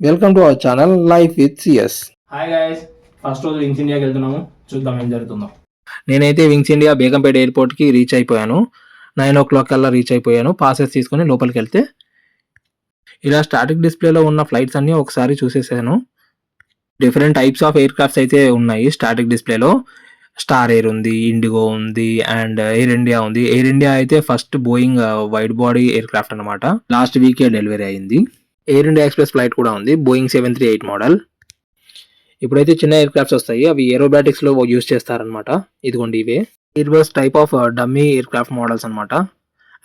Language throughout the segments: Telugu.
Welcome to our channel life with CS. Hi guys, first రోజు వింగ్స్ ఇండియాకి వెళ్తున్నాము. చూద్దాం ఏం జరుగుతుందో. నేనైతే వింగ్స్ ఇండియా బేగంపేట ఎయిర్పోర్ట్కి రీచ్ అయిపోయాను. 9 o'clock కల్లా రీచ్ అయిపోయాను. పాసెస్ తీసుకొని లోపలికి వెళ్తే ఇలా స్టాటిక్ డిస్ప్లేలో ఉన్న ఫ్లైట్స్ అన్నీ ఒకసారి చూసేసాను. Different types of aircrafts అయితే ఉన్నాయి స్టాటిక్ డిస్ప్లేలో. స్టార్ ఎయిర్ ఉంది, ఇండిగో ఉంది అండ్ ఎయిర్ ఇండియా ఉంది. ఎయిర్ ఇండియా అయితే first Boeing wide body aircraft అనమాట. లాస్ట్ వీకే డెలివరీ అయింది. ఎయిర్ ఇండియా ఎక్స్ప్రెస్ ఫ్లైట్ కూడా ఉంది, బోయింగ్ 738 మోడల్. ఇప్పుడైతే చిన్న ఎయిర్ క్రాఫ్ట్స్ వస్తాయి, అవి ఏరోబాటిక్స్లో యూజ్ చేస్తారనమాట. ఇదిగోండి ఇవే air bus type of dummy air craft models అనమాట.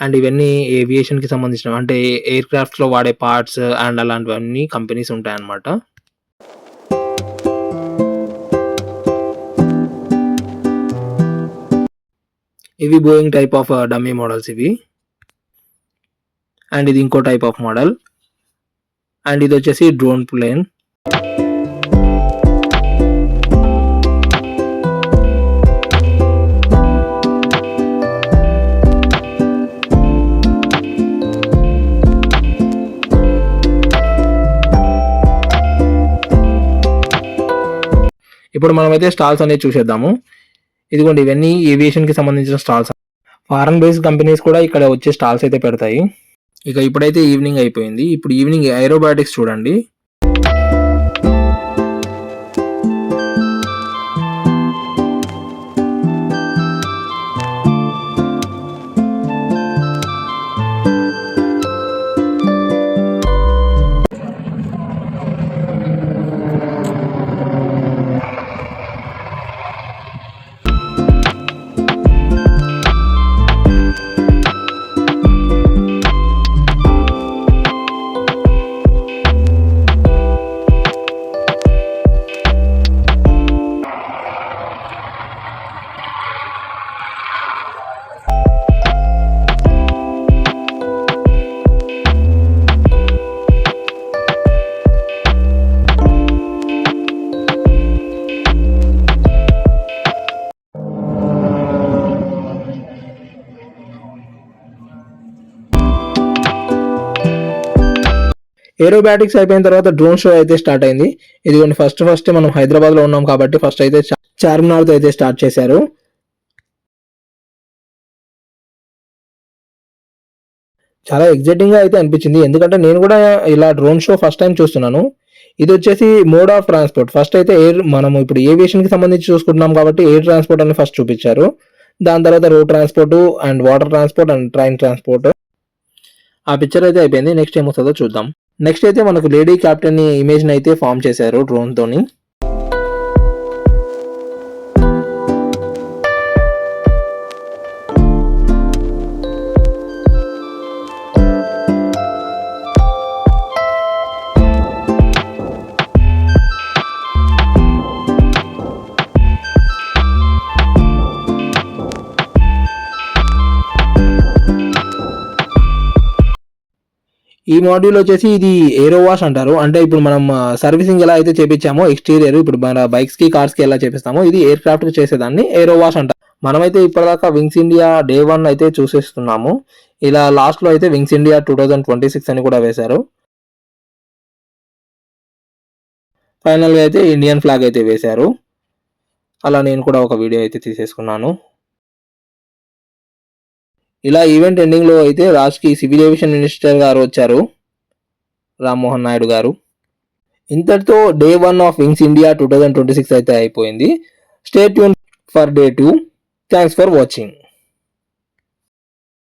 అండ్ ఇవన్నీ ఏవియేషన్కి సంబంధించిన అంటే ఎయిర్ క్రాఫ్ట్స్లో వాడే పార్ట్స్ అండ్ అలాంటివన్నీ కంపెనీస్ ఉంటాయన్నమాట. ఇవి Boeing type of dummy models ఇవి. అండ్ ఇది ఇంకో టైప్ ఆఫ్ మోడల్. అండ్ ఇది వచ్చేసి డ్రోన్ ప్లేన్. ఇప్పుడు మనమైతే స్టాల్స్ అనేది చూసేద్దాము. ఇదిగోండి ఇవన్నీ ఏవియేషన్కి సంబంధించిన స్టాల్స్. ఫారెన్ బేస్డ్ కంపెనీస్ కూడా ఇక్కడ వచ్చే స్టాల్స్ అయితే పెడతాయి. ఇక ఇప్పుడైతే ఈవినింగ్ అయిపోయింది. ఇప్పుడు ఈవినింగ్ ఏరోబాటిక్స్ చూడండి. ఏరోబాటిక్స్ అయిపోయిన తర్వాత డ్రోన్ షో అయితే స్టార్ట్ అయింది. ఇదిగోండి ఫస్ట్ మనం హైదరాబాద్ లో ఉన్నాం కాబట్టి ఫస్ట్ అయితే చార్మినార్ తో అయితే స్టార్ట్ చేశారు. చాలా ఎగ్జైటింగ్ గా అయితే అనిపించింది, ఎందుకంటే నేను కూడా ఇలా డ్రోన్ షో ఫస్ట్ టైం చూస్తున్నాను. ఇది వచ్చేసి మోడ్ ఆఫ్ ట్రాన్స్పోర్ట్. ఫస్ట్ అయితే ఎయిర్, మనం ఇప్పుడు ఏవియేషన్ కి సంబంధించి చూసుకుంటున్నాం కాబట్టి ఎయిర్ ట్రాన్స్పోర్ట్ అని ఫస్ట్ చూపించారు. దాని తర్వాత road transport and water transport and train transport. ఆ పిక్చర్ అయితే అయిపోయింది. నెక్స్ట్ ఏమొస్తుందో చూద్దాం. నెక్స్ట్ అయితే మనకు లేడీ క్యాప్టెన్ ఇమేజ్ అయితే ఫామ్ చేశారు డ్రోన్ తోని. ఈ మాడ్యూల్ వచ్చేసి ఇది ఏరో వాష్ అంటారు. అంటే ఇప్పుడు మనం సర్వీసింగ్ ఎలా అయితే చేపించామో ఎక్స్టీరియర్, ఇప్పుడు మన బైక్స్ కి కార్స్ కి ఎలా చేపిస్తామో ఇది ఎయిర్ క్రాఫ్ట్ కి చేసేదాన్ని ఏరో వాష్ అంటారు. మనమైతే ఇప్పటిదాకా వింగ్స్ ఇండియా డే 1 అయితే చూసేస్తున్నాము. ఇలా లాస్ట్ లో అయితే వింగ్స్ ఇండియా 2026 అని కూడా వేశారు. ఫైనల్ గా అయితే ఇండియన్ ఫ్లాగ్ అయితే వేశారు. అలా నేను కూడా ఒక వీడియో అయితే తీసేసుకున్నాను. ఇలా ఈవెంట్ ఎండింగ్ లో అయితే రాజ్కి సివిల్ ఏవియేషన్ మినిస్టర్ గారు వచ్చారు, రామ్మోహన్ నాయుడు గారు. ఇంతటితో డే 1 ఆఫ్ వింగ్స్ ఇండియా 2026 అయితే అయిపోయింది. Stay tune for day 2. Thanks for watching.